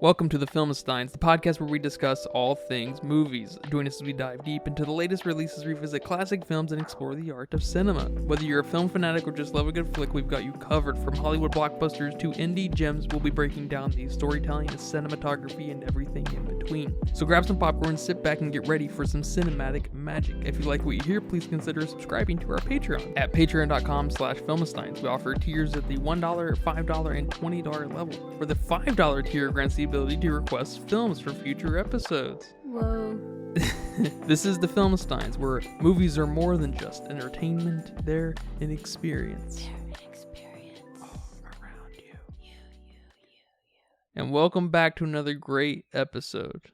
Welcome to the Filmsteins, the podcast where we discuss all things movies. Join us as we dive deep into the latest releases, revisit classic films, and explore the art of cinema. Whether you're a film fanatic or just love a good flick, we've got you covered. From Hollywood blockbusters to indie gems, we'll be breaking down the storytelling, the cinematography, and everything in between. So grab some popcorn, sit back, and get ready for some cinematic magic. If you like what you hear, please consider subscribing to our Patreon at patreon.com/Filmsteins. We offer tiers at the $1, $5, and $20 level. For the $5 tier grants the ability to request films for future episodes. Whoa. This is the Filmsteins, where movies are more than just entertainment, they're an experience. They're an experience. All around you. And welcome back to another great episode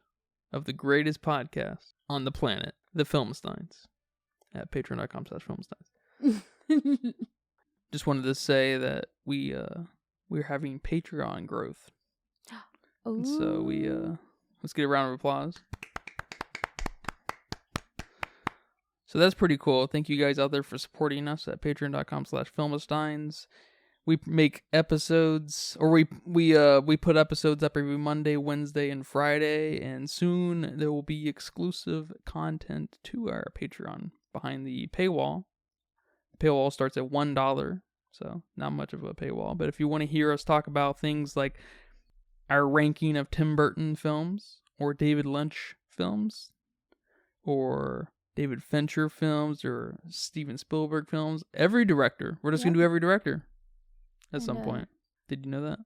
of the greatest podcast on the planet, the Filmsteins, at patreon.com/Filmsteins. Just wanted to say that we're having Patreon growth. And so let's get a round of applause. So that's pretty cool. Thank you guys out there for supporting us at patreon.com/Filmsteins. We make episodes, or we put episodes up every Monday, Wednesday, and Friday, and soon there will be exclusive content to our Patreon behind the paywall. The paywall starts at $1, so not much of a paywall. But if you want to hear us talk about things like our ranking of Tim Burton films, or David Lynch films, or David Fincher films, or Steven Spielberg films, every director. We're just going to do every director at some point. Did you know that?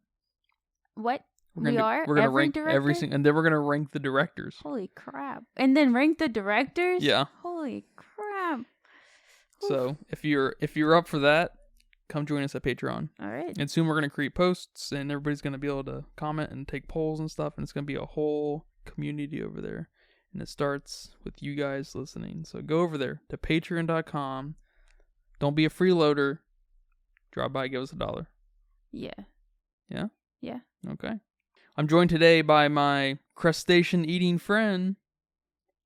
What? We're gonna rank director? every and then we're going to rank the directors. Holy crap. And then rank the directors? Yeah. Holy crap. So, if you're up for that, come join us at Patreon. All right. And soon we're going to create posts, and everybody's going to be able to comment and take polls and stuff, and it's going to be a whole community over there. And it starts with you guys listening. So go over there to patreon.com. Don't be a freeloader. Drop by, give us $1. Yeah. Yeah? Yeah. Okay. I'm joined today by my crustacean-eating friend,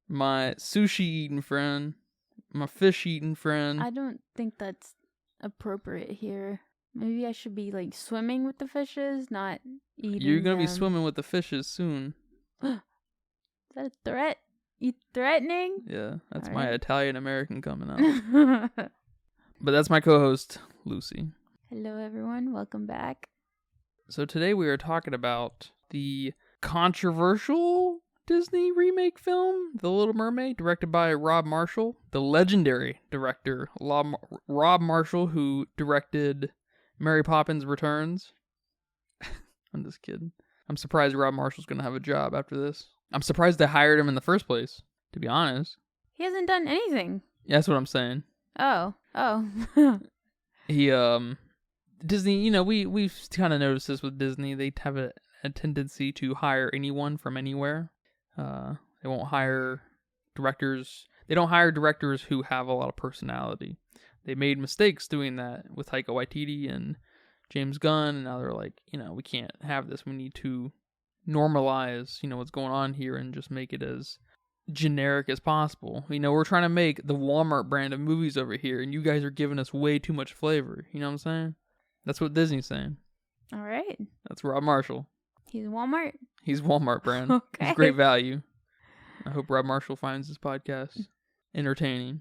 my sushi-eating friend, my fish-eating friend. I don't think that's appropriate here. Maybe I should be like swimming with the fishes, not eating You're going to be them. swimming with the fishes soon. Is that a threat? You threatening? Yeah, that's All my right. Italian-American coming out. But that's my co-host, Lucy. Hello, everyone. Welcome back. So today we are talking about the controversial Disney remake film, The Little Mermaid, directed by Rob Marshall, the legendary director Rob Marshall, who directed Mary Poppins Returns. I'm just kidding. I'm surprised Rob Marshall's going to have a job after this. I'm surprised they hired him in the first place, to be honest. He hasn't done anything. Yeah, that's what I'm saying. Oh. He, Disney, we've kind of noticed this with Disney. They have a tendency to hire anyone from anywhere. They won't hire directors. They don't hire directors who have a lot of personality. They made mistakes doing that with Taika Waititi and James Gunn, and now they're like, we can't have this. We need to normalize, what's going on here and just make it as generic as possible. We're trying to make the Walmart brand of movies over here, and you guys are giving us way too much flavor. You know what I'm saying? That's what Disney's saying. All right. That's Rob Marshall. He's Walmart. He's Walmart brand. Okay. He's great value. I hope Rob Marshall finds this podcast entertaining.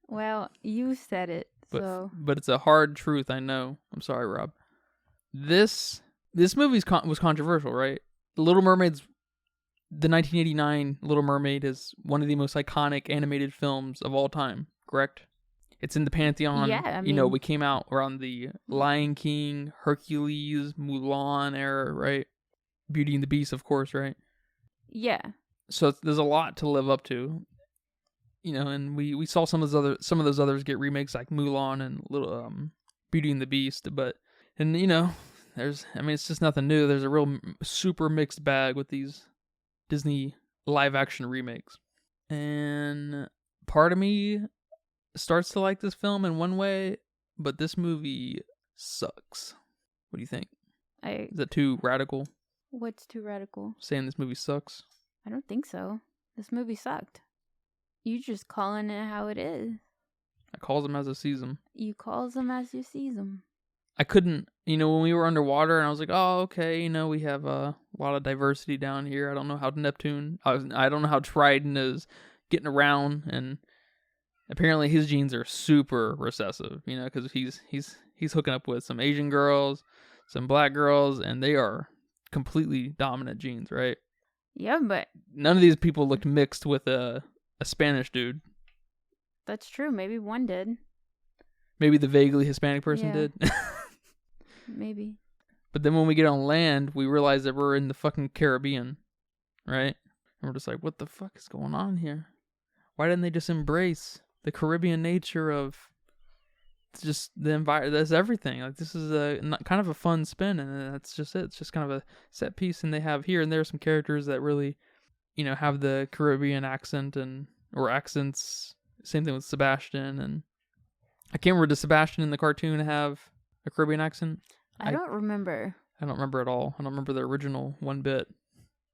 Well, you said it, But it's a hard truth, I know. I'm sorry, Rob. This movie was controversial, right? The 1989 Little Mermaid is one of the most iconic animated films of all time, correct? It's in the Pantheon. Yeah, we came out around the Lion King, Hercules, Mulan era, right? Beauty and the Beast, of course, right? Yeah. So there's a lot to live up to, and we saw some of those others get remakes like Mulan and little Beauty and the Beast, it's just nothing new. There's a real super mixed bag with these Disney live action remakes, and part of me starts to like this film in one way, but this movie sucks. What do you think? Is that too radical? What's too radical? Saying this movie sucks? I don't think so. This movie sucked. You just calling it how it is. I calls them as I sees them. You calls them as you sees them. I couldn't, when we were underwater, and I was like, oh, okay, we have a lot of diversity down here. I don't know how I don't know how Trident is getting around, and apparently his genes are super recessive, because he's hooking up with some Asian girls, some black girls, and they are completely dominant genes, right? Yeah, but none of these people looked mixed with a Spanish dude. That's true. Maybe one did. Maybe the vaguely Hispanic person did. Maybe. But then when we get on land, we realize that we're in the fucking Caribbean, right? And we're just like, what the fuck is going on here? Why didn't they just embrace the Caribbean nature of just the environment? That's everything. Like, this is kind of a fun spin, and that's just it. It's just kind of a set piece, and they have here and there some characters that really, have the Caribbean accent or accents. Same thing with Sebastian, and I can't remember, does Sebastian in the cartoon have a Caribbean accent? I don't remember. I don't remember at all. I don't remember the original one bit,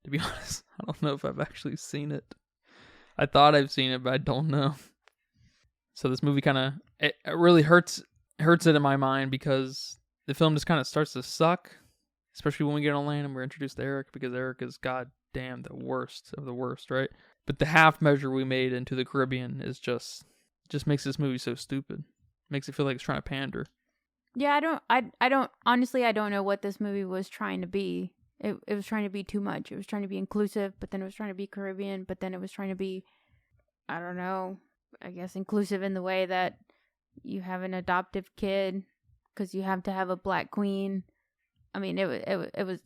to be honest. I don't know if I've actually seen it. I thought I've seen it, but I don't know. So this movie kind of, it really hurts it in my mind, because the film just kind of starts to suck, especially when we get on land and we're introduced to Eric, because Eric is goddamn the worst of the worst, right? But the half measure we made into the Caribbean is just makes this movie so stupid. Makes it feel like it's trying to pander. Yeah, I don't honestly, I don't know what this movie was trying to be. It was trying to be too much. It was trying to be inclusive, but then it was trying to be Caribbean, but then it was trying to be, I don't know, I guess inclusive in the way that you have an adoptive kid because you have to have a black queen. I mean, it was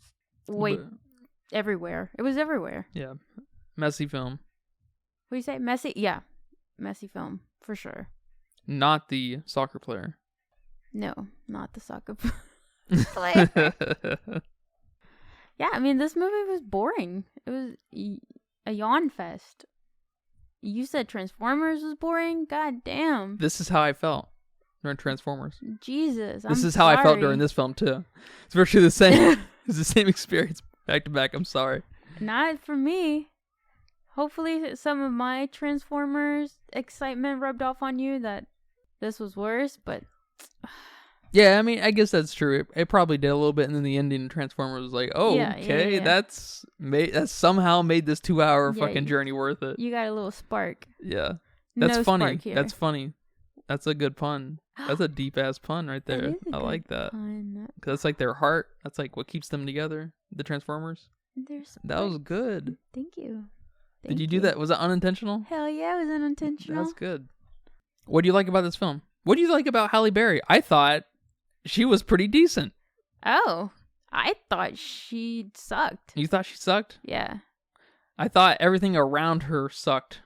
everywhere. It was everywhere. Yeah. Messy film. What do you say? Messy? Yeah. Messy film, for sure. Not the soccer player. No, not the soccer player. Yeah, I mean, this movie was boring. It was a yawn fest. You said Transformers was boring? God damn. This is how I felt during Transformers. Jesus, This is how I felt during this film, too. It's virtually the same. It's the same experience back to back. I'm sorry. Not for me. Hopefully some of my Transformers excitement rubbed off on you that this was worse, but... Yeah, I mean, I guess that's true. It probably did a little bit, and then the ending of Transformers was like, oh, yeah, okay, yeah. that's somehow made this 2-hour fucking journey worth it. You got a little spark. Yeah. That's funny. Spark here. That's funny. That's a good pun. That's a deep-ass pun right there. I like that. Because that's like their heart. That's like what keeps them together, the Transformers. That was good. Thank you. Did you do that? Was that unintentional? Hell yeah, it was unintentional. That's good. What do you like about this film? What do you like about Halle Berry? I thought she was pretty decent. Oh, I thought she sucked. You thought she sucked? Yeah. I thought everything around her sucked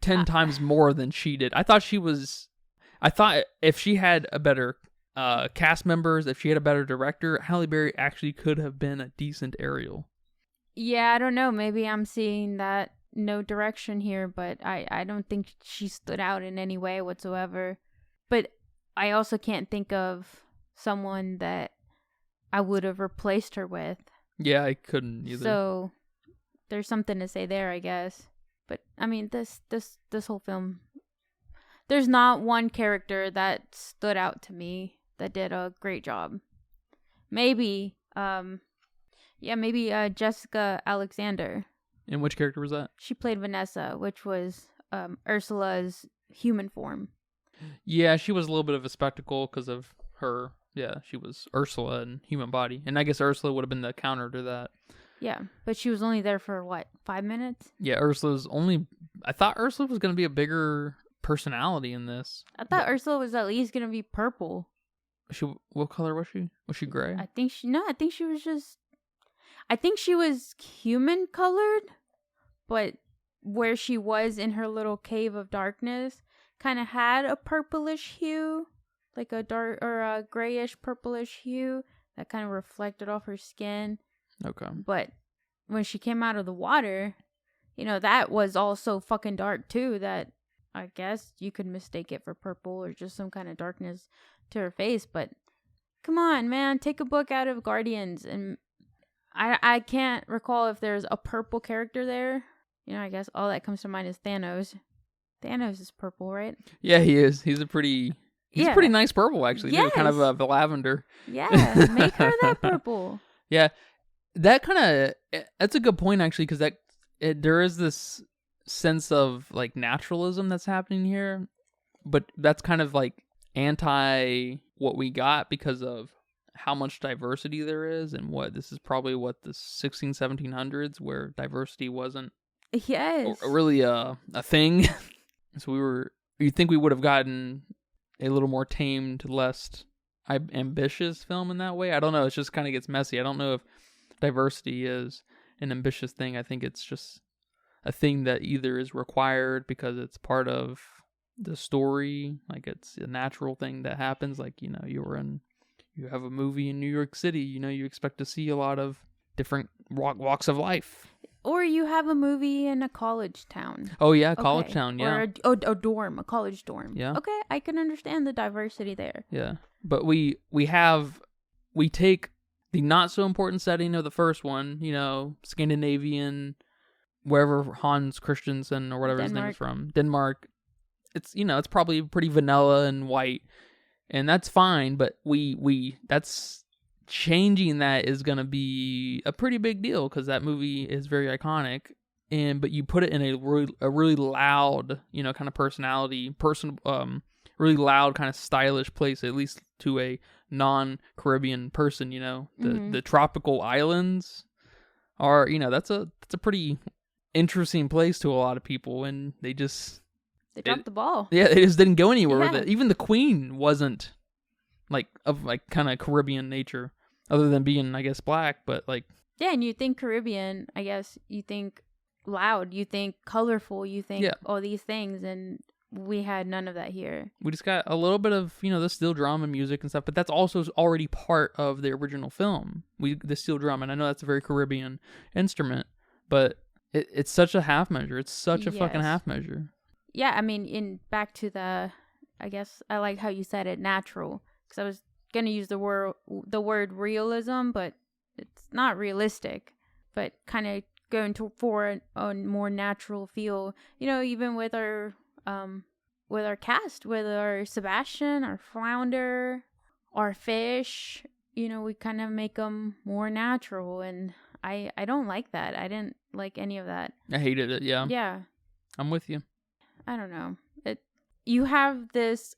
10 times more than she did. I thought if she had a better cast members, if she had a better director, Halle Berry actually could have been a decent Ariel. Yeah, I don't know. Maybe I'm seeing that no direction here, but I don't think she stood out in any way whatsoever. But I also can't think of someone that I would have replaced her with. Yeah, I couldn't either. So there's something to say there, I guess. But I mean, this whole film, there's not one character that stood out to me that did a great job. Maybe Jessica Alexander. And which character was that? She played Vanessa, which was Ursula's human form. Yeah, she was a little bit of a spectacle because of her. Yeah, she was Ursula in human body. And I guess Ursula would have been the counter to that. Yeah, but she was only there for, 5 minutes? Yeah, I thought Ursula was going to be a bigger personality in this. I thought Ursula was at least going to be purple. What color was she? Was she gray? I think she was human colored, but where she was in her little cave of darkness kind of had a purplish hue, like a dark or a grayish purplish hue that kind of reflected off her skin. Okay. But when she came out of the water, that was all so fucking dark too that I guess you could mistake it for purple or just some kind of darkness to her face. But come on, man, take a book out of Guardians, and I can't recall if there's a purple character there. I guess all that comes to mind is Thanos. Thanos is purple, right? Yeah, he is. He's a pretty He's a pretty nice purple, actually. Yes. Too. Kind of the lavender. Yeah, make her that purple. Yeah, that's a good point, actually, because there is this sense of like naturalism that's happening here, but that's kind of like anti what we got because of how much diversity there is, and this is probably what the 1700s where diversity wasn't really a thing. So you'd think we would have gotten a little more tamed, less ambitious film in that way. I don't know. It just kind of gets messy. I don't know if diversity is an ambitious thing. I think it's just a thing that either is required because it's part of the story, like it's a natural thing that happens. Like, you have a movie in New York City, you expect to see a lot of different walks of life. Or you have a movie in a college town. Oh yeah, college town, yeah. Or a dorm, a college dorm. Yeah. Okay, I can understand the diversity there. Yeah, but we take the not so important setting of the first one, Scandinavian, wherever Hans Christensen or whatever his name is from, Denmark. It's it's probably pretty vanilla and white, and that's fine. But that's changing that is gonna be a pretty big deal because that movie is very iconic. But you put it in a really loud, kind of really loud, kind of stylish place, at least to a non-Caribbean person. The tropical islands are, that's a pretty interesting place to a lot of people, and they dropped the ball. Yeah, they just didn't go anywhere with it. Even the Queen wasn't of kind of Caribbean nature, other than being, I guess, black. But yeah, and you think Caribbean, I guess you think loud, you think colorful, you think all these things, and we had none of that here. We just got a little bit of the steel drum and music and stuff, but that's also already part of the original film. The steel drum, and I know that's a very Caribbean instrument, but it's such a half measure. It's such a fucking half measure. Yeah, I mean, back to I guess I like how you said it, natural, because I was gonna use the word realism, but it's not realistic, but kind of going for a more natural feel. Even with our cast, with our Sebastian, our flounder, our fish, we kind of make them more natural, and I don't like that. I didn't like any of that. I hated it. Yeah. Yeah. I'm with you. I don't know. You have this.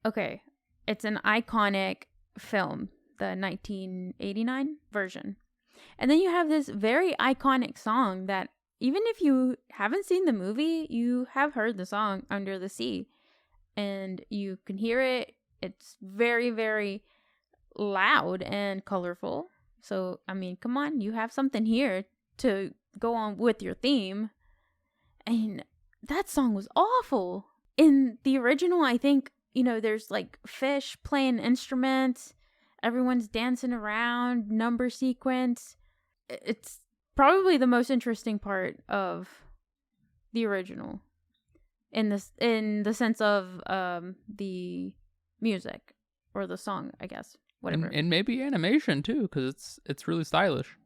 Okay, it's an iconic film, the 1989 version, and then you have this very iconic song that even if you haven't seen the movie, you have heard the song "Under the Sea," and you can hear it. It's very, very loud and colorful. So, I mean, come on, you have something here to go on with your theme. And that song was awful. In the original, I think, there's fish playing instruments, everyone's dancing around, number sequence. It's probably the most interesting part of the original in the sense of the music or the song, I guess. Whatever. And maybe animation too, because it's really stylish.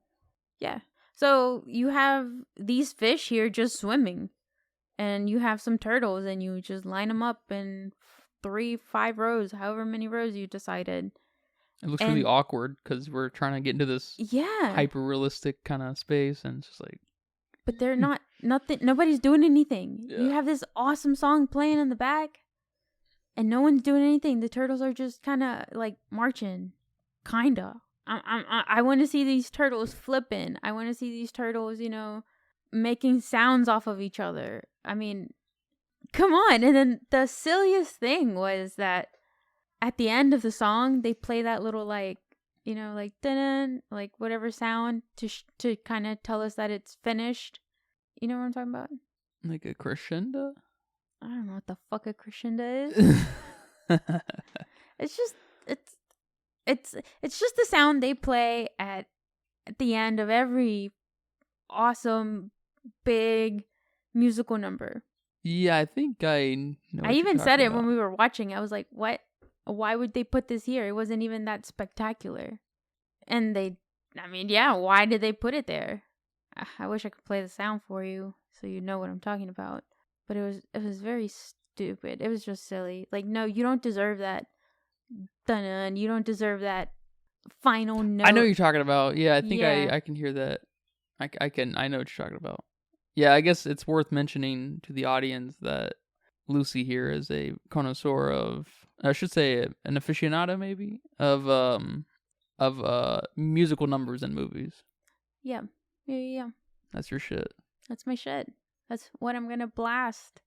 Yeah. So you have these fish here just swimming, and you have some turtles, and you just line them up in 3-5 rows, however many rows you decided. It looks really awkward because we're trying to get into this hyper realistic kind of space, and it's just but they're nobody's doing anything. Yeah. You have this awesome song playing in the back, and no one's doing anything. The turtles are just kind of marching, kinda. I want to see these turtles flipping. I want to see these turtles, making sounds off of each other. I mean, come on. And then the silliest thing was that at the end of the song, they play that little dun-dun, whatever sound to kind of tell us that it's finished. You know what I'm talking about? Like a crescendo? I don't know what the fuck a crescendo is. It's just the sound they play at the end of every awesome big musical number. Yeah, I think I know. I even said it when we were watching. I was like, "What? Why would they put this here? It wasn't even that spectacular." And why did they put it there? I wish I could play the sound for you so you know what I'm talking about. But it was very stupid. It was just silly. Like, no, you don't deserve that. Dun-dun. You don't deserve that final note. I know what you're talking about. Yeah, I think Yeah. I can hear that. I know what you're talking about. Yeah, I guess it's worth mentioning to the audience that Lucy here is a connoisseur of, I should say, an aficionado maybe of musical numbers in movies. Yeah. Yeah. That's your shit. That's my shit. That's what I'm gonna blast,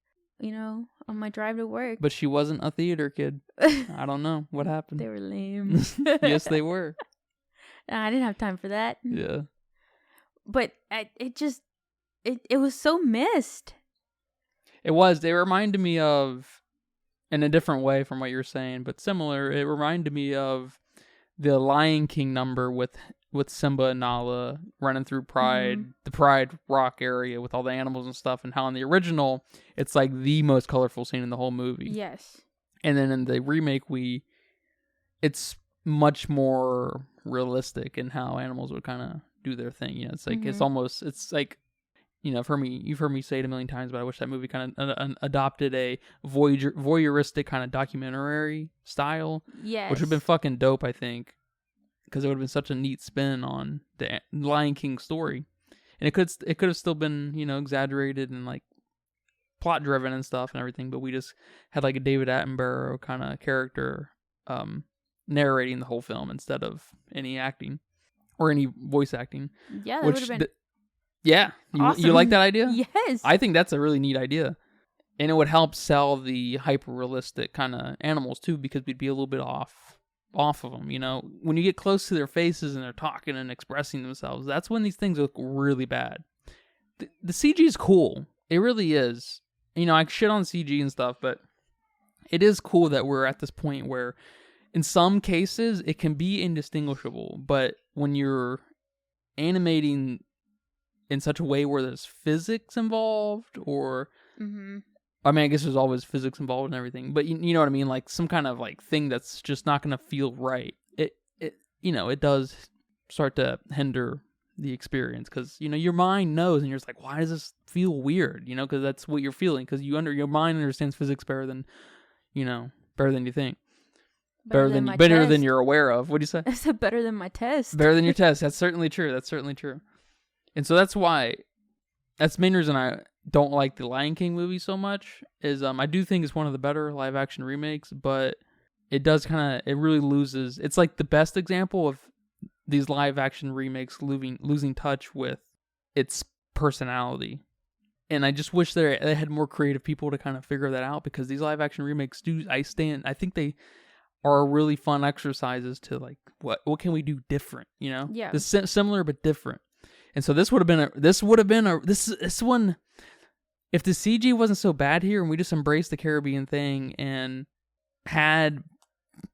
on my drive to work. But she wasn't a theater kid. I don't know what happened. They were lame. Yes, they were. I didn't have time for that. Yeah. But it was so missed. It was. They reminded me of, in a different way from what you're saying, but similar. It reminded me of the Lion King number with Simba and Nala running through Pride, the Pride Rock area with all the animals and stuff, and how in the original, it's like the most colorful scene in the whole movie. Yes. And then in the remake, it's much more realistic in how animals would kind of do their thing. It's like, it's like, you've heard me say it a million times, but I wish that movie kind of adopted a voyeuristic kind of documentary style. Yes. Which would have been fucking dope, I think. Because it would have been such a neat spin on the Lion King story. And it could have still been, exaggerated and like plot driven and stuff and everything, but we just had like a David Attenborough kind of character narrating the whole film instead of any acting or any voice acting. Yeah, that would have been yeah. awesome. You like that idea? Yes. I think that's a really neat idea. And it would help sell the hyper realistic kind of animals too, because we'd be a little bit off of them. When you get close to their faces and they're talking and expressing themselves, that's when these things look really bad. The CG is cool. It really is. I shit on CG and stuff, but it is cool that we're at this point where in some cases it can be indistinguishable, but when you're animating in such a way where there's physics involved, or I mean, I guess there's always physics involved and everything, but you know what I mean, like some kind of like thing that's just not gonna feel right. It does start to hinder the experience, because your mind knows, and you're just like, why does this feel weird? Because that's what you're feeling, because your mind understands physics better than better than you think. Better than you're aware of. What do you say? I said better than my test. Better than your test. That's certainly true. And so that's the main reason I don't like the Lion King movie so much, is I do think it's one of the better live action remakes, but it really loses. It's like the best example of these live action remakes losing touch with its personality. And I just wish they had more creative people to kind of figure that out, because these live action remakes I think they are really fun exercises to like, what can we do different, Yeah. Similar but different. And so this one, if the CG wasn't so bad here and we just embraced the Caribbean thing and had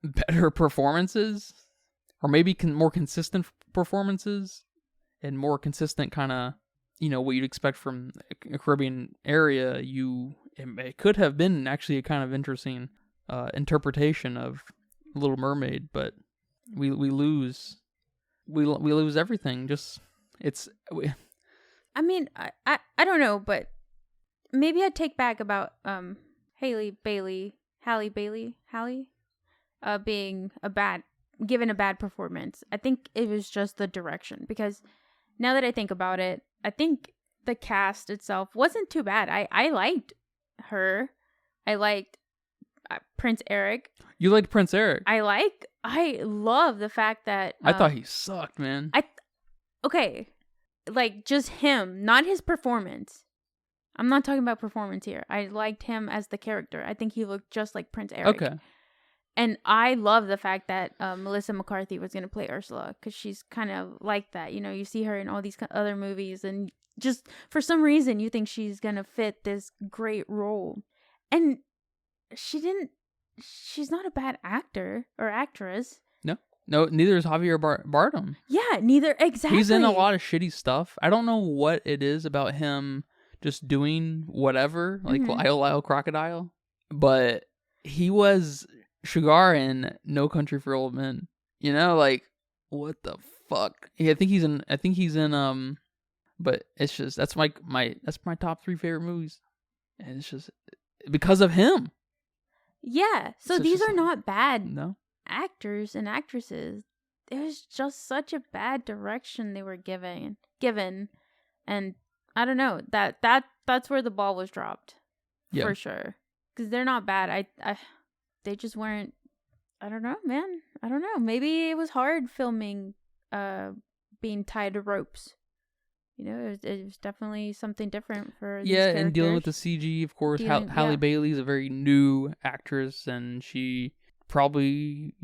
better performances, or maybe more consistent performances and more consistent kind of, what you'd expect from a Caribbean area, it could have been actually a kind of interesting interpretation of Little Mermaid, but we lose everything. I mean, I don't know, but maybe I'd take back about Halle Bailey being given a bad performance. I think it was just the direction, because now that I think about it, I think the cast itself wasn't too bad. I liked her. I liked Prince Eric. You liked Prince Eric? I love the fact that I thought he sucked, man. Okay, like just him, not his performance. I'm not talking about performance here. I liked him as the character. I think he looked just like Prince Eric. Okay. And I love the fact that Melissa McCarthy was going to play Ursula, because she's kind of like that. You see her in all these other movies, and just for some reason you think she's going to fit this great role. And she's not a bad actor or actress. No, neither is Javier Bardem. Yeah, neither. Exactly. He's in a lot of shitty stuff. I don't know what it is about him just doing whatever, like Lyle Crocodile, but he was Sugar in No Country for Old Men. Like, what the fuck? Yeah, I think he's in but it's just, that's my top 3 favorite movies. And because of him. Yeah. So it's these just are not bad no. actors and actresses. It was just such a bad direction they were given, and I don't know, that's where the ball was dropped. Yeah. For sure, because they're not bad. They just weren't. I don't know, man. I don't know. Maybe it was hard filming, being tied to ropes. You know, it was definitely something different for these characters. And dealing with the CG, of course. Halle Bailey is a very new actress, and she probably,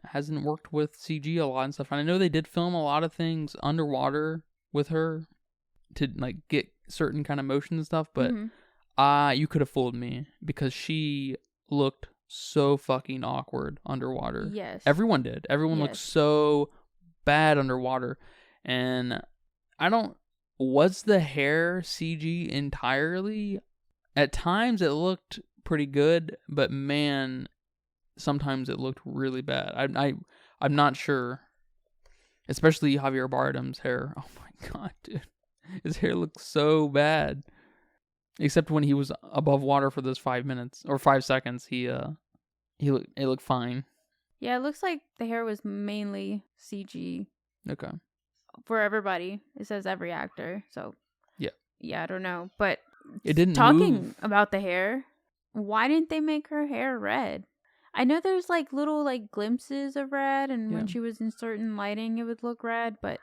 hasn't worked with CG a lot and stuff. And I know they did film a lot of things underwater with her to like get certain kind of motion and stuff, but you could have fooled me because she looked so fucking awkward underwater. Yes. Everyone did. Everyone looked so bad underwater. And was the hair CG entirely? At times it looked pretty good, but man, sometimes it looked really bad. I'm not sure. Especially Javier Bardem's hair. Oh my god, dude. His hair looked so bad. Except when he was above water for those 5 minutes or 5 seconds, it looked fine. Yeah, it looks like the hair was mainly CG. Okay. For everybody, it says every actor. So yeah, I don't know, but it didn't talking move. About the hair. Why didn't they make her hair red? I know there's like little like glimpses of red, and when she was in certain lighting, it would look red. But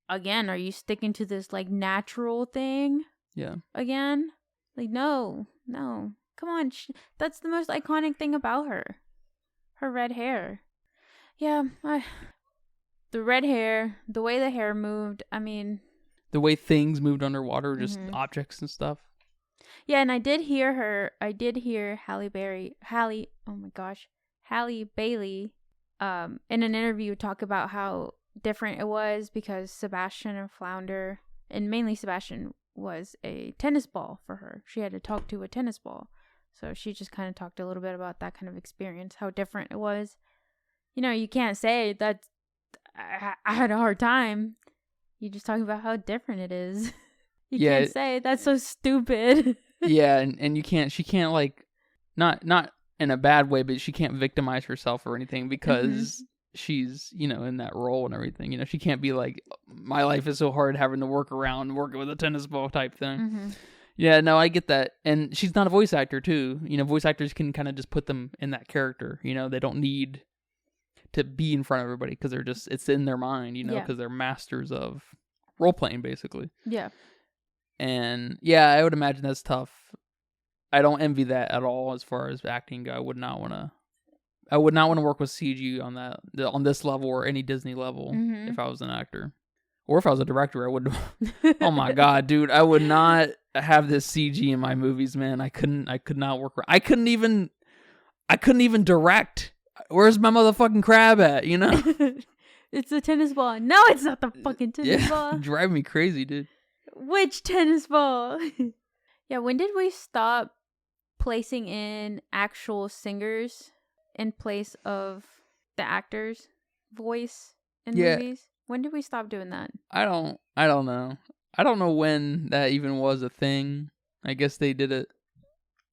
again, are you sticking to this like natural thing? Yeah. Again, like no, come on, that's the most iconic thing about her red hair. Yeah, the red hair, the way the hair moved. I mean, the way things moved underwater, just objects and stuff. Yeah, and I did hear Halle Bailey, in an interview talk about how different it was because Sebastian and Flounder, and mainly Sebastian, was a tennis ball for her. She had to talk to a tennis ball. So she just kind of talked a little bit about that kind of experience, how different it was. You can't say that I had a hard time. You just talk about how different it is. You can't say that's so stupid. Yeah, and she can't like, not in a bad way, but she can't victimize herself or anything because she's, in that role and everything. She can't be like, my life is so hard having to work around working with a tennis ball type thing. Yeah, no, I get that. And she's not a voice actor too. Voice actors can kind of just put them in that character. They don't need to be in front of everybody because it's in their mind, because they're masters of role playing basically. Yeah. And yeah, I would imagine that's tough. I don't envy that at all as far as acting go. I would not want to work with CG on this level or any Disney level if I was an actor. Or if I was a director, I would. Oh my god, dude, I would not have this CG in my movies, man. I could not work. I couldn't even direct. Where's my motherfucking crab at? It's the tennis ball. No, it's not the fucking tennis ball. Drive me crazy, dude. Which tennis ball? Yeah, when did we stop placing in actual singers in place of the actor's voice in movies? When did we stop doing that? I don't know. I don't know when that even was a thing. I guess they did it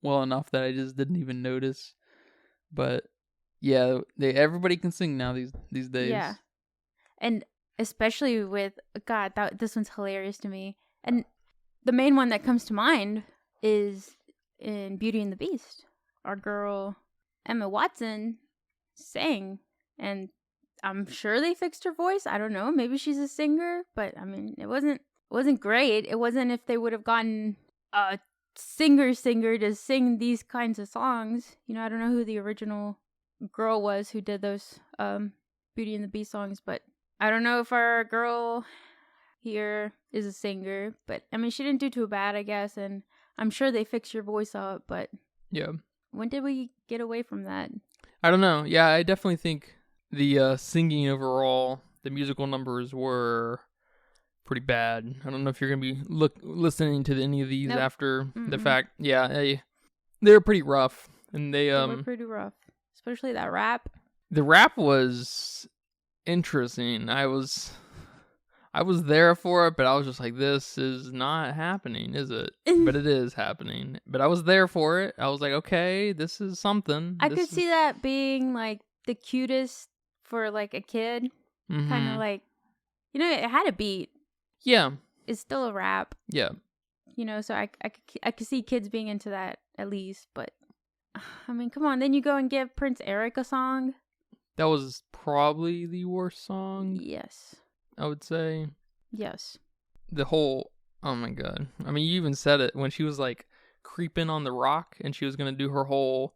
well enough that I just didn't even notice. But yeah, everybody can sing now these days. Yeah. And especially with this one's hilarious to me. And the main one that comes to mind is in Beauty and the Beast. Our girl Emma Watson sang, and I'm sure they fixed her voice. I don't know. Maybe she's a singer, but I mean, it wasn't great. It wasn't if they would have gotten a singer to sing these kinds of songs. I don't know who the original girl was who did those Beauty and the Beast songs, but I don't know if our girl here is a singer, but I mean, she didn't do too bad, I guess, and I'm sure they fixed your voice up, but yeah. When did we get away from that? I don't know. Yeah, I definitely think the singing overall, the musical numbers were pretty bad. I don't know if you're going to be listening to any of these after the fact. Yeah, they're pretty rough, and they were pretty rough, especially that rap. The rap was interesting. I was I was there for it, but I was just like, this is not happening, is it? But it is happening. But I was there for it. I was like, okay, this is something. I could see that being like the cutest for like a kid. Kind of like, you know, it had a beat. Yeah. It's still a rap. Yeah. You know, so I could see kids being into that at least. But, I mean, come on. Then you go and give Prince Eric a song. That was probably the worst song. Yes. I would say. Yes. The whole, oh my God. I mean, you even said it when she was like creeping on the rock and she was going to do her whole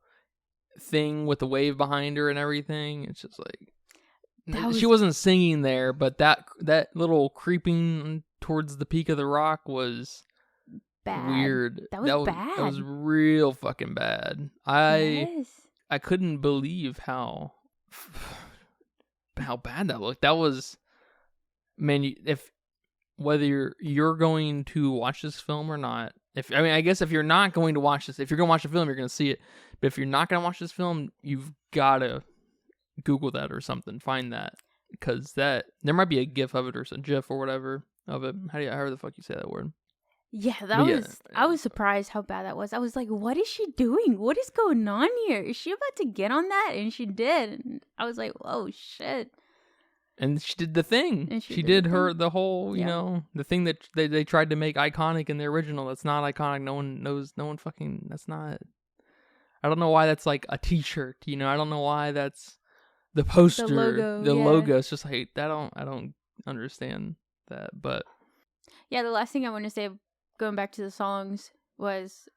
thing with the wave behind her and everything. It's just like, she wasn't singing there, but that little creeping towards the peak of the rock was bad. Weird. That was bad. That was real fucking bad. I couldn't believe how bad that looked. That was, man, whether you're going to watch this film or not, I guess if you're not going to watch this, if you're going to watch the film, you're going to see it. But if you're not going to watch this film, you've got to Google that or something, find that, because there might be a GIF of it or some GIF or whatever of it. How the fuck you say that word? Yeah, I was surprised how bad that was. I was like, what is she doing? What is going on here? Is she about to get on that? And she did. And I was like, oh shit. And she did the thing. And she did the whole, you know, the thing that they tried to make iconic in the original. That's not iconic. No one knows. No one fucking. That's not. I don't know why that's like a T-shirt. You know, I don't know why that's the poster, the logo. It's just like I don't understand that. But yeah, the last thing I want to say, going back to the songs, was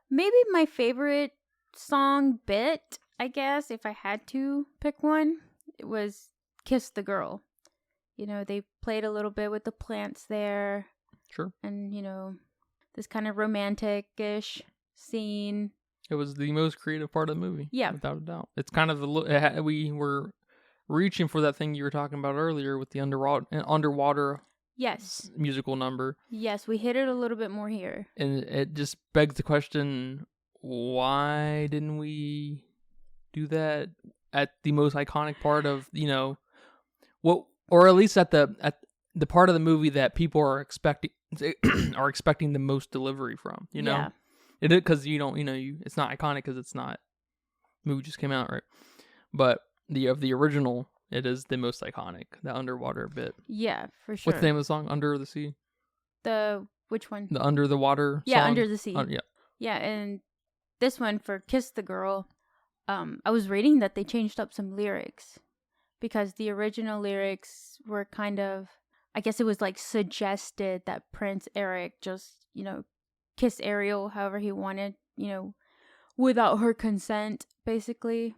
maybe my favorite song bit. I guess if I had to pick one, it was Kiss the Girl. You know, they played a little bit with the plants there. Sure. And, you know, this kind of romantic-ish scene. It was the most creative part of the movie. Yeah. Without a doubt. It's kind of we were reaching for that thing you were talking about earlier with the underwater yes. musical number. Yes, we hit it a little bit more here. And it just begs the question, why didn't we do that at the most iconic part of, you know, or at least at the part of the movie that people are expecting the most delivery from, you know? Yeah. It is, because you don't, you know, it's not iconic because it's not, the movie just came out, right? But the original, it is the most iconic, the underwater bit. Yeah, for sure. What's the name of the song? Under the Sea? Which one? The Under the Water Yeah, song? Under the Sea. Yeah. Yeah, and this one for Kiss the Girl, I was reading that they changed up some lyrics because the original lyrics were kind of, I guess it was like suggested that Prince Eric just, you know, kiss Ariel however he wanted, you know, without her consent, basically.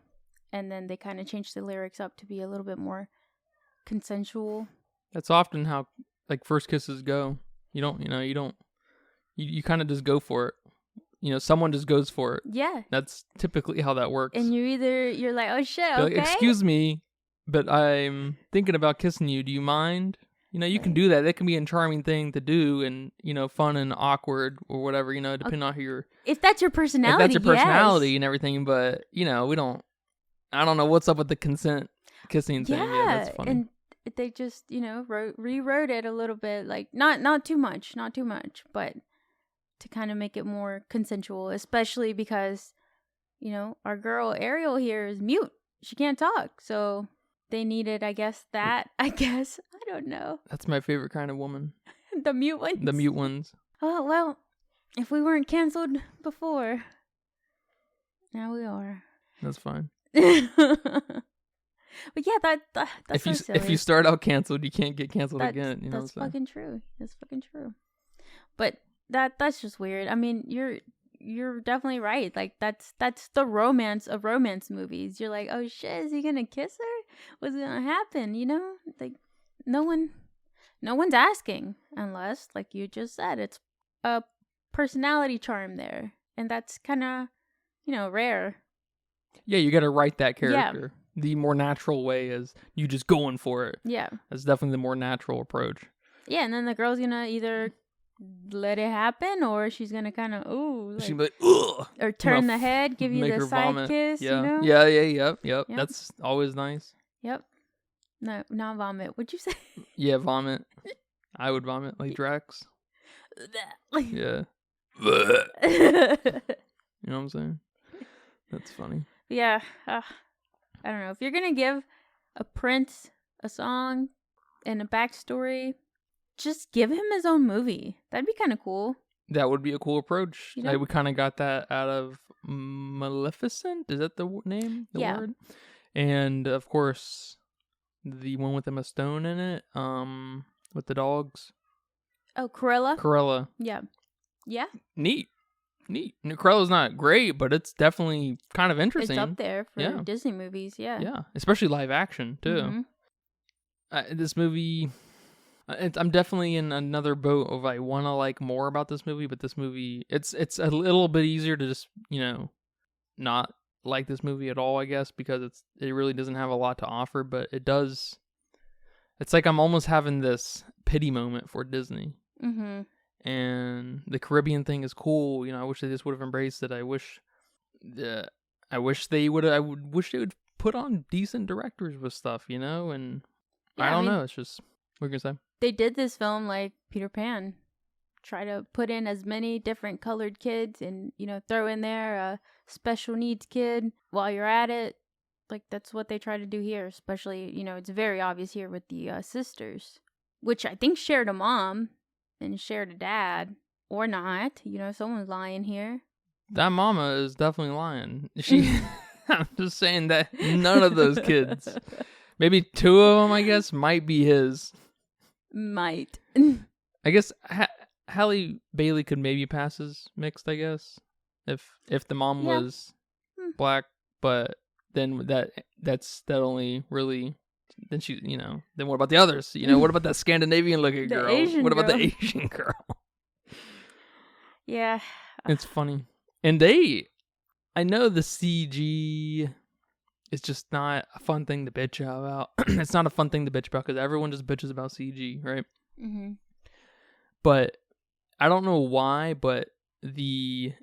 And then they kind of changed the lyrics up to be a little bit more consensual. That's often how, like, first kisses go. You kind of just go for it. You know, someone just goes for it. Yeah. That's typically how that works. And you're like, oh shit, okay. Like, excuse me, but I'm thinking about kissing you. Do you mind? You know, you can do that. That can be a charming thing to do and, you know, fun and awkward or whatever, you know, depending on who you're... If that's your personality, If that's your personality yes. and everything, but, you know, I don't know what's up with the consent kissing thing. Yeah, that's funny. And they just, you know, rewrote it a little bit, like, not too much, but to kind of make it more consensual, especially because, you know, our girl Ariel here is mute. She can't talk, so... They needed, I don't know. That's my favorite kind of woman. The mute ones? The mute ones. Oh, well, if we weren't canceled before, now we are. That's fine. But yeah, that's so silly. If you start out canceled, you can't get canceled again. You know that's fucking true. That's fucking true. But that's just weird. I mean, you're definitely right. Like, that's the romance of romance movies. You're like, oh shit, is he gonna kiss her? What's gonna happen? You know, like no one's asking unless, like you just said, it's a personality charm there, and that's kind of, you know, rare. Yeah, you got to write that character. Yeah. The more natural way is you just going for it. Yeah, that's definitely the more natural approach. Yeah, and then the girl's gonna either let it happen, or she's gonna kind of she's like, ugh, or turn the head, give you the side kiss. Yeah, you know? Yep. That's always nice. Yep. No, not vomit. What'd you say? Yeah, vomit. I would vomit like Drax. Yeah. You know what I'm saying? That's funny. Yeah. I don't know. If you're going to give a prince a song and a backstory, just give him his own movie. That'd be kind of cool. That would be a cool approach. You know? We kind of got that out of Maleficent. Is that the name? The word? And of course, the one with Emma Stone in it, with the dogs. Oh, Cruella? Cruella. Yeah. Yeah? Neat. Cruella's not great, but it's definitely kind of interesting. It's up there for Disney movies, yeah. Yeah, especially live action, too. Mm-hmm. This movie, I'm definitely in another boat of I want to like more about this movie, but this movie, it's a little bit easier to just, not like this movie at all, I guess, because it really doesn't have a lot to offer, but it does. It's like I'm almost having this pity moment for Disney. Mm-hmm. And the Caribbean thing is cool. I wish they just would have embraced it. I wish they would put on decent directors with stuff, and I don't know. It's just, what are you gonna say? They did this film like Peter Pan. Try to put in as many different colored kids and, throw in there a special needs kid while you're at it. Like, that's what they try to do here, especially, it's very obvious here with the sisters, which I think shared a mom and shared a dad, or not. Someone's lying here. That mama is definitely lying. I'm just saying that none of those kids, maybe 2 of them, I guess, might be his. Might. I guess Halle Bailey could maybe pass as mixed, I guess, if the mom was black, but then that only really. Then she, then what about the others? What about that Scandinavian looking girl? What about the Asian girl? Yeah. It's funny. And I know the CG is just not a fun thing to bitch about. It's not a fun thing to bitch about because everyone just bitches about CG, right? Mm-hmm. But I don't know why, but the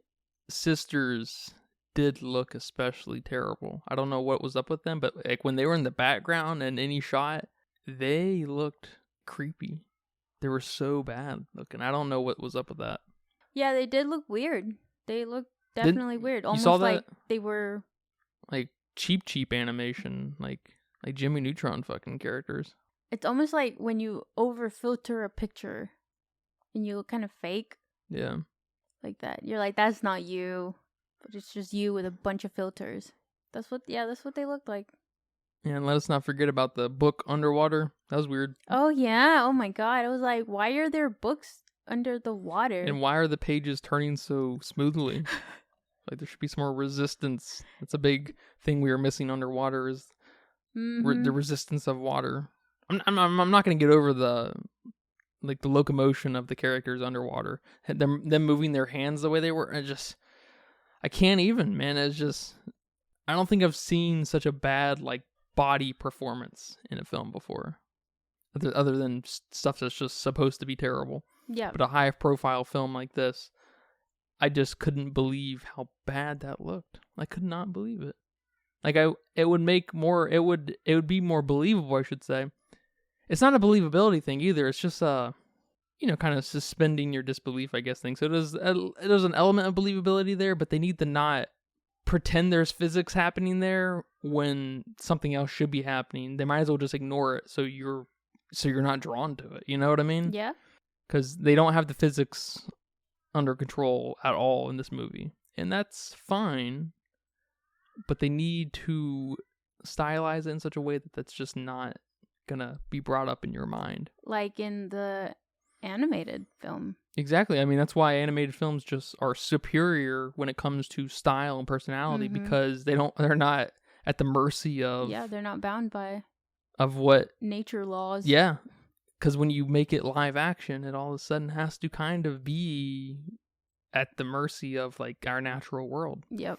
sisters did look especially terrible. I don't know what was up with them, but like when they were in the background in any shot, they looked creepy. They were so bad looking. I don't know what was up with that. Yeah, they did look weird. They looked definitely weird. Almost like they were like cheap animation, like Jimmy Neutron fucking characters. It's almost like when you over filter a picture and you look kind of fake. Yeah. Like that. You're like, that's not you. But it's just you with a bunch of filters. That's what they looked like. Yeah, and let us not forget about the book Underwater. That was weird. Oh yeah. Oh my god. I was like, why are there books under the water? And why are the pages turning so smoothly? Like there should be some more resistance. That's a big thing we are missing underwater is the resistance of water. I'm not gonna get over the locomotion of the characters underwater. Them moving their hands the way they were. I can't even, man. It's just, I don't think I've seen such a bad body performance in a film before, other than stuff that's just supposed to be terrible. Yeah. But a high profile film like this, I just couldn't believe how bad that looked. I could not believe it. It would be more believable, I should say. It's not a believability thing either. It's just kind of suspending your disbelief, I guess, thing. So there's an element of believability there, but they need to not pretend there's physics happening there when something else should be happening. They might as well just ignore it so you're not drawn to it. You know what I mean? Yeah. Because they don't have the physics under control at all in this movie. And that's fine, but they need to stylize it in such a way that that's just not gonna be brought up in your mind. Like in the animated film. Exactly. I mean, that's why animated films just are superior when it comes to style and personality, because they're not at the mercy of... Yeah, they're not bound by... Of what? Nature laws. Yeah. Because when you make it live action, it all of a sudden has to kind of be at the mercy of, our natural world. Yep.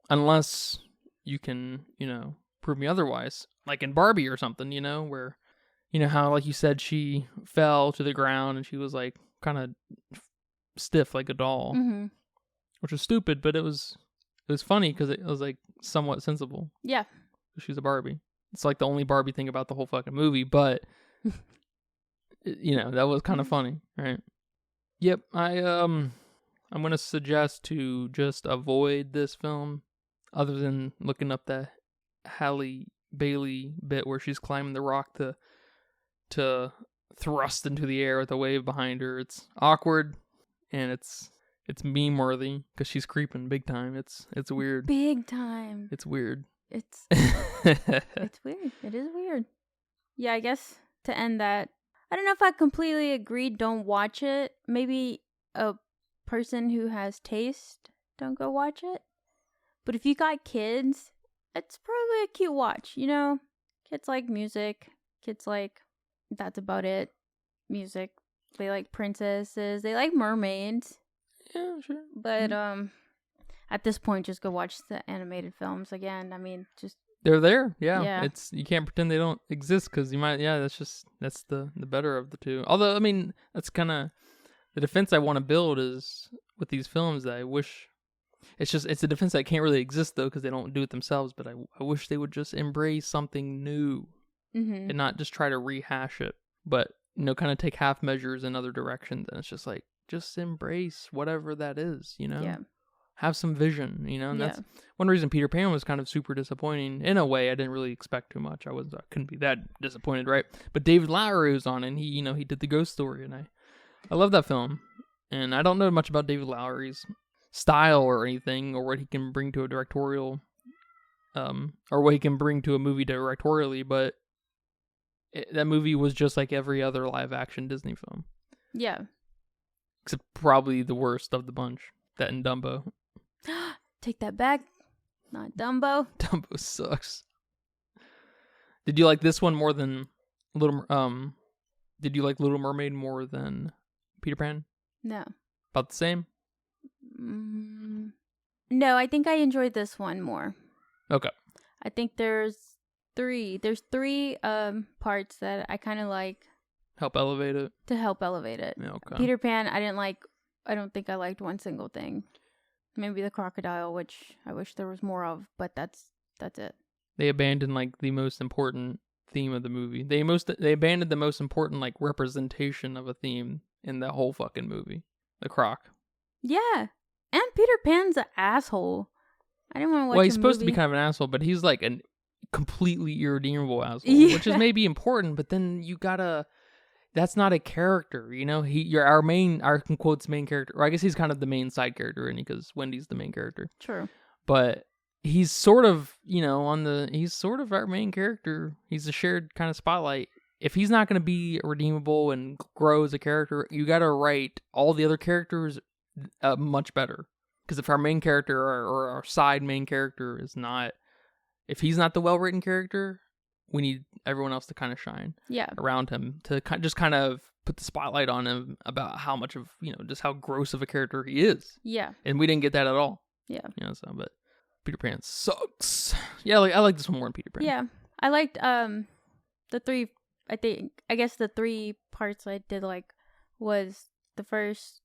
Unless you can, prove me otherwise. Like in Barbie or something, where... how, like you said, she fell to the ground and she was, kind of stiff like a doll. Mm-hmm. Which was stupid, but it was funny because it was, somewhat sensible. Yeah. She's a Barbie. It's like the only Barbie thing about the whole fucking movie, but that was kind of funny, right? Yep, I'm gonna suggest to just avoid this film, other than looking up that Halle Bailey bit where she's climbing the rock to thrust into the air with a wave behind her. It's awkward, and it's meme worthy because she's creeping big time. It's weird. Big time. It's weird. It's weird. It is weird. Yeah, I guess to end that, I don't know if I completely agree. Don't watch it. Maybe a person who has taste, don't go watch it. But if you got kids, it's probably a cute watch. Kids like music. Kids like, that's about it. Music. They like princesses. They like mermaids. Yeah, sure. But at this point, just go watch the animated films again. I mean, just they're there. Yeah. You can't pretend they don't exist because you might. Yeah, that's the better of the two. Although, I mean, that's kind of the defense I want to build is with these films that I wish. It's a defense that can't really exist though because they don't do it themselves. But I wish they would just embrace something new and not just try to rehash it. But kind of take half measures in other directions. And it's just like just embrace whatever that is. Yeah. Have some vision, and that's one reason Peter Pan was kind of super disappointing. In a way, I didn't really expect too much. I couldn't be that disappointed, right? But David Lowery was on it, and he did the Ghost Story, and I love that film. And I don't know much about David Lowery's style or anything, or what he can bring to a directorial, or what he can bring to a movie directorially, but that movie was just like every other live action Disney film. Yeah. Except probably the worst of the bunch, that and Dumbo. Take that back. Not Dumbo. Dumbo sucks. Did you like this one more than did you like Little Mermaid more than Peter Pan? No. About the same? No, I think I enjoyed this one more. Okay. I think there's three parts that I kind of like. Help elevate it? To help elevate it. Yeah, okay. Peter Pan, I don't think I liked one single thing. Maybe the crocodile, which I wish there was more of, but that's it. They abandoned the most important theme of the movie. They abandoned the most important representation of a theme in the whole fucking movie. The croc. Yeah. And Peter Pan's an asshole. I didn't want to watch. Well, he's supposed to be kind of an asshole, but he's like a completely irredeemable asshole, which is maybe important, but then you gotta. That's not a character, you're our main character. Or I guess he's kind of the main side character, because Wendy's the main character. True. But he's sort of, he's sort of our main character. He's a shared kind of spotlight. If he's not going to be redeemable and grow as a character, you got to write all the other characters much better. Because if our main character or our side main character is not, if he's not the well-written character, we need everyone else to kind of shine around him to just kind of put the spotlight on him about how much of, just how gross of a character he is. Yeah. And we didn't get that at all. Yeah. But Peter Pan sucks. Yeah, I like this one more than Peter Pan. Yeah. I liked the three, I guess the three parts I did like was first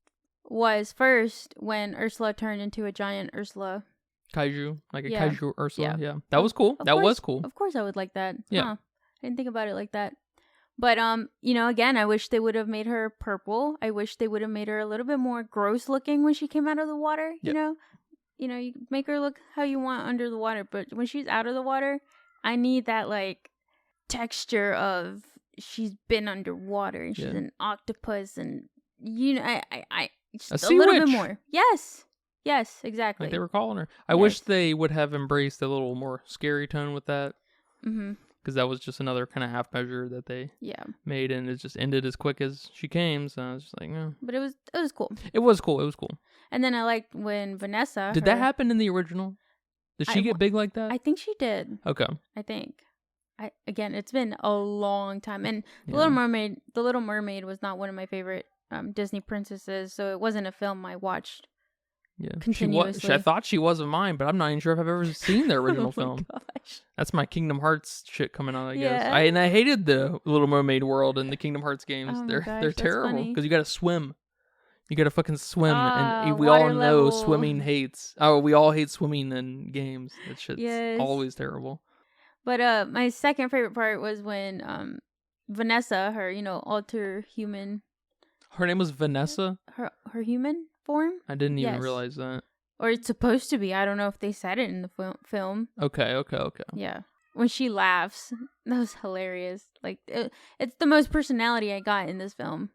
when Ursula turned into a giant Ursula. Kaiju, kaiju Ursula. Yeah. That was cool. Was cool. Of course I would like that. Yeah. Huh. I didn't think about it like that. But, again, I wish they would have made her purple. I wish they would have made her a little bit more gross looking when she came out of the water, you make her look how you want under the water. But when she's out of the water, I need that, texture of she's been underwater and she's an octopus and, I just a little bit more. Yes, exactly. Like they were calling her. I wish they would have embraced a little more scary tone with that. Mm-hmm. Because that was just another kind of half measure that they made, and it just ended as quick as she came. So I was just like, no. But it was cool. It was cool. And then I liked when Vanessa. Did that happen in the original? Did she get big like that? I think she did. Okay. I think. Again, it's been a long time, and The Little Mermaid was not one of my favorite Disney princesses, so it wasn't a film I watched. Yeah, continuously. I thought she was of mine, but I'm not even sure if I've ever seen the original film. Gosh. That's my Kingdom Hearts shit coming on, I guess. And I hated the Little Mermaid world and the Kingdom Hearts games. Oh They're terrible because you got to swim. You got to fucking swim, and we water all know level. swimming hates. Oh, we all hate swimming in games. That shit's Yes. always terrible. But my second favorite part was when Vanessa, her alter human, Her name was Vanessa? her human form. I didn't even Yes. realize that. Or it's supposed to be. I don't know if they said it in the film. Okay. Yeah. When she laughs, that was hilarious. Like, it's the most personality I got in this film.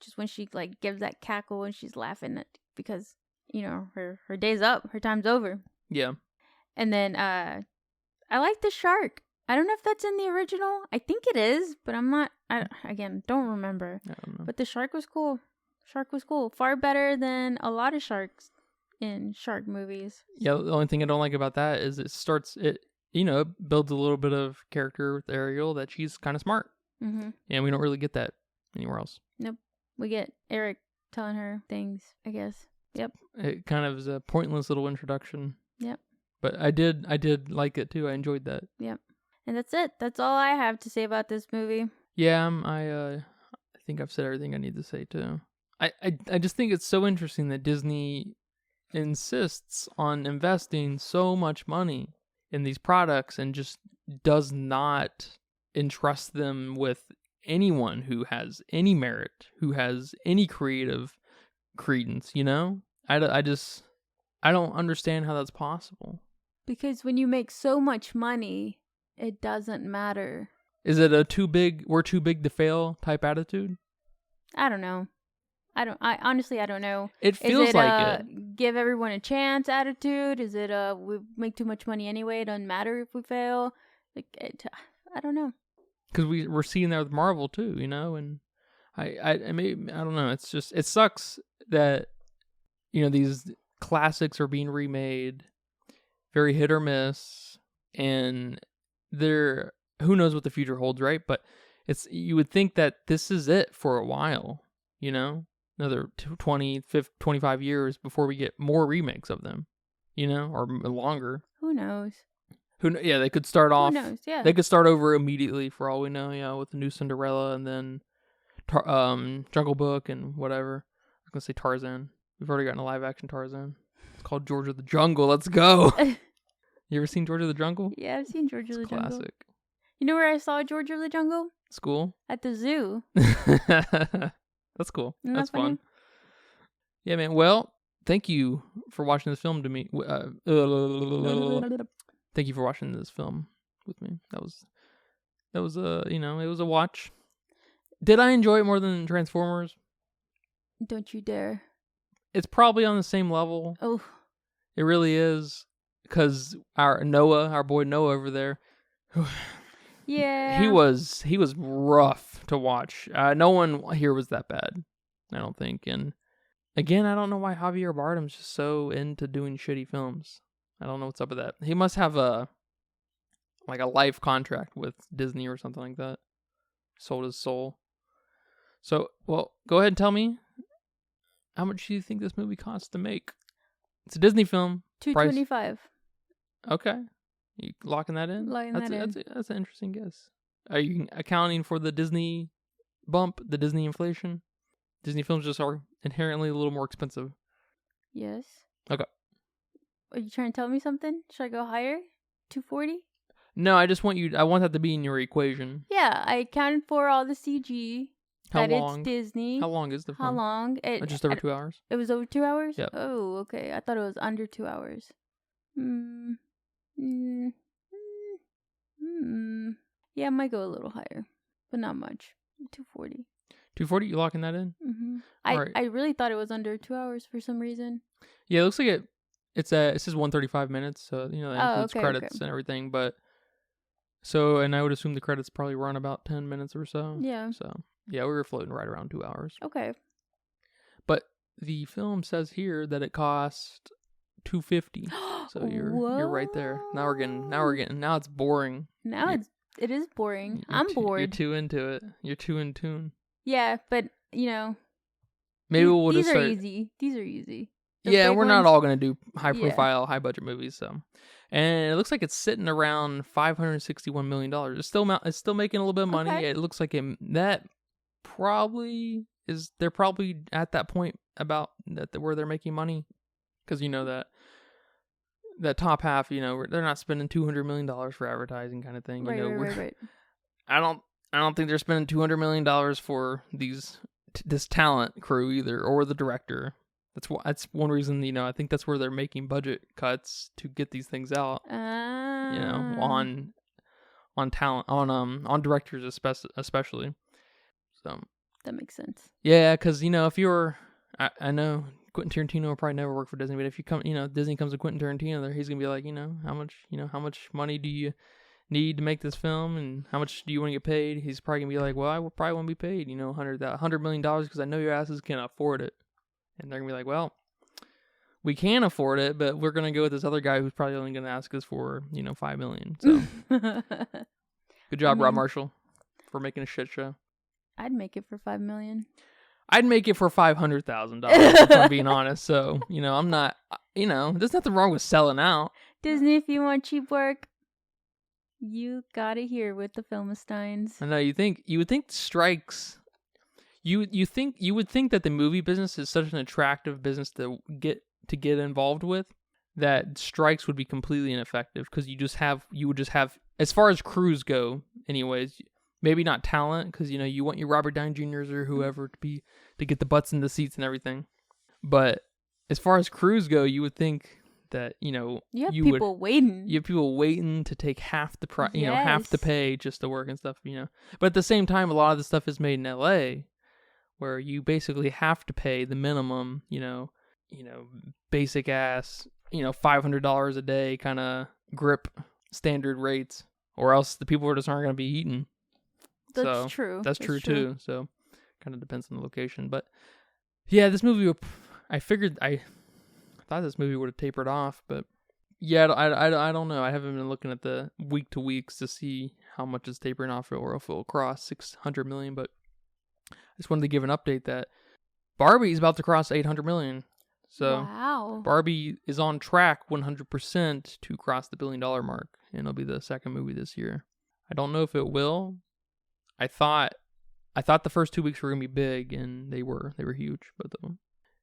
Just when she, like, gives that cackle and she's laughing because, her day's up. Her time's over. Yeah. And then, I like the shark. I don't know if that's in the original. I think it is, but I'm not, don't remember. I don't know. But the shark was cool. Shark was cool. Far better than a lot of sharks in shark movies. Yeah, the only thing I don't like about that is it builds a little bit of character with Ariel that she's kind of smart. Mm-hmm. And we don't really get that anywhere else. Nope. We get Eric telling her things, I guess. Yep. It kind of is a pointless little introduction. Yep. But I did like it too. I enjoyed that. Yep. And that's it. That's all I have to say about this movie. Yeah, I think I've said everything I need to say too. I just think it's so interesting that Disney insists on investing so much money in these products and just does not entrust them with anyone who has any merit, who has any creative credence, I don't understand how that's possible. Because when you make so much money, it doesn't matter. Is it we're too big to fail type attitude? I don't know. I honestly don't know. It feels like it. Give everyone a chance attitude? Is it we make too much money anyway, it doesn't matter if we fail? Like, I don't know. Because we're seeing that with Marvel too, and I don't know. It's just, it sucks that, these classics are being remade, very hit or miss, and who knows what the future holds, right? But you would think that this is it for a while, another 20, 25 years before we get more remakes of them, or longer. Who knows? Yeah, they could start off. Who knows? Yeah. They could start over immediately for all we know, with the new Cinderella and then Jungle Book and whatever. I was going to say Tarzan. We've already gotten a live action Tarzan. It's called George of the Jungle. Let's go. You ever seen George of the Jungle? Yeah, I've seen George of the Jungle. Classic. You know where I saw George of the Jungle? School. At the zoo. That's cool. Isn't That's that funny? fun. Yeah, man. Well, thank you for watching this film to me. Thank you for watching this film with me. That was it was a watch. Did I enjoy it more than Transformers? Don't you dare. It's probably on the same level. Oh. It really is, because our boy Noah over there, yeah, he was rough to watch. No one here was that bad, I don't think. And again, I don't know why Javier Bardem's just so into doing shitty films. I don't know what's up with that. He must have a life contract with Disney or something like that. Sold his soul. So, well, go ahead and tell me, how much do you think this movie costs to make? It's a Disney film. $225. Okay. You locking that in? That's an interesting guess. Are you accounting for the Disney bump, the Disney inflation? Disney films just are inherently a little more expensive. Yes. Okay. Are you trying to tell me something? Should I go higher? 240? No, I want that to be in your equation. Yeah, I accounted for all the CG. How that long? It's Disney. How long is the film? How long? Just over 2 hours? It was over 2 hours? Yep. Oh, okay. I thought it was under 2 hours. Yeah, I might go a little higher, but not much. 240. 240? You locking that in? Mm-hmm. Right. I really thought it was under 2 hours for some reason. Yeah, it looks like it says 135 minutes, so that includes credits and everything, but and I would assume the credits probably run about 10 minutes or so. Yeah. So, yeah, we were floating right around 2 hours. Okay. But the film says here that it cost $250. So you're right there. Now it's boring. It is boring. I'm bored. You're too into it. You're too in tune. Yeah, but maybe we'll just start. These are easy. Yeah, we're not all going to do high profile, high budget movies, so. And it looks like it's sitting around $561 million. It's still making a little bit of money. Okay. It looks like that probably is, they're probably at that point about that where they're making money, because you know that that top half, they're not spending $200 million for advertising kind of thing. Right. I don't think they're spending $200 million for this talent crew either, or the director. That's one reason, I think that's where they're making budget cuts to get these things out. On talent, on directors especially. So that makes sense. Yeah, because if you're, I know Quentin Tarantino will probably never work for Disney, but if you come, Disney comes to Quentin Tarantino, there he's gonna be like, how much money do you need to make this film, and how much do you want to get paid? He's probably gonna be like, well, I will probably want to be paid, $100 million because I know your asses can't afford it, and they're gonna be like, well, we can afford it, but we're gonna go with this other guy who's probably only gonna ask us for $5 million. So good job, Rob Marshall, for making a shit show. I'd make it for $5 million. I'd make it for $500,000 if I'm being honest. So I'm not. There's nothing wrong with selling out. Disney, if you want cheap work, you got it here with the Filmsteins. I know you would think strikes. You would think that the movie business is such an attractive business to get involved with, that strikes would be completely ineffective, because you would just have, as far as crews go, anyways. Maybe not talent, because you want your Robert Downey Jr.'s or whoever to get the butts in the seats and everything. But as far as crews go, you would think that you have people waiting to take half the price, half the pay just to work and stuff. But at the same time, a lot of the stuff is made in L.A., where you basically have to pay the minimum, basic ass, $500 a day kind of grip standard rates, or else the people just aren't going to be eating. That's true. That's true too. So, kind of depends on the location. But yeah, this movie, I thought this movie would have tapered off, but yeah, I don't know. I haven't been looking at the week to weeks to see how much is tapering off, or if it'll cross 600 million. But I just wanted to give an update that Barbie is about to cross 800 million. So wow. Barbie is on track 100% to cross the $1 billion mark, and it'll be the second movie this year. I don't know if it will. I thought the first 2 weeks were gonna be big, and they were huge,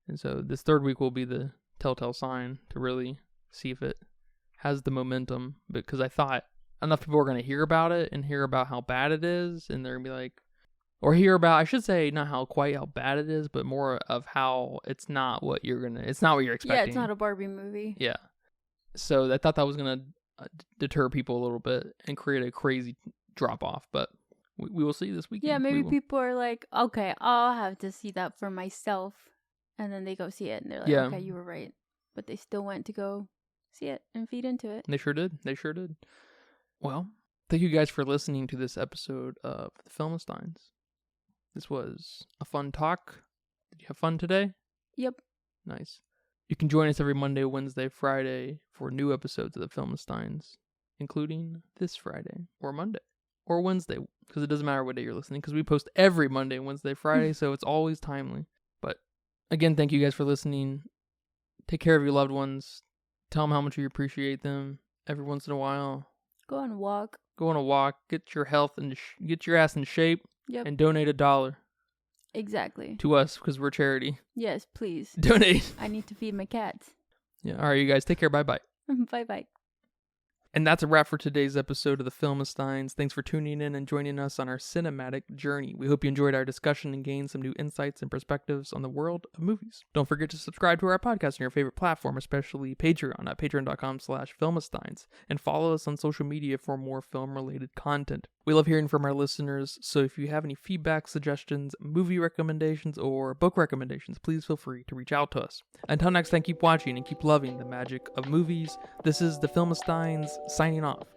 and so this third week will be the telltale sign to really see if it has the momentum. Because I thought enough people are gonna hear about it and hear about how bad it is, and they're gonna be like, or hear about, I should say, not how bad it is, but more of how it's not what you're expecting. Yeah, it's not a Barbie movie. Yeah, so I thought that was gonna deter people a little bit and create a crazy drop off, but we will see this weekend. Yeah, maybe people are like, okay, I'll have to see that for myself. And then they go see it, and they're like, okay, you were right. But they still went to go see it and feed into it. They sure did. Well, thank you guys for listening to this episode of The Filmsteins. This was a fun talk. Did you have fun today? Yep. Nice. You can join us every Monday, Wednesday, Friday for new episodes of The Filmsteins, including this Friday or Monday. Or Wednesday, because it doesn't matter what day you're listening, because we post every Monday, Wednesday, Friday, so it's always timely. But again, thank you guys for listening. Take care of your loved ones. Tell them how much you appreciate them every once in a while. Go on a walk. Get your health and get your ass in shape. Yep. And donate $1. Exactly. To us, because we're charity. Yes, please. Donate. I need to feed my cats. Yeah. All right, you guys. Take care. Bye-bye. Bye-bye. And that's a wrap for today's episode of The Filmsteins. Thanks for tuning in and joining us on our cinematic journey. We hope you enjoyed our discussion and gained some new insights and perspectives on the world of movies. Don't forget to subscribe to our podcast on your favorite platform, especially Patreon at patreon.com/filmsteins, and follow us on social media for more film-related content. We love hearing from our listeners, so if you have any feedback, suggestions, movie recommendations, or book recommendations, please feel free to reach out to us. Until next time, keep watching and keep loving the magic of movies. This is The Filmsteins signing off.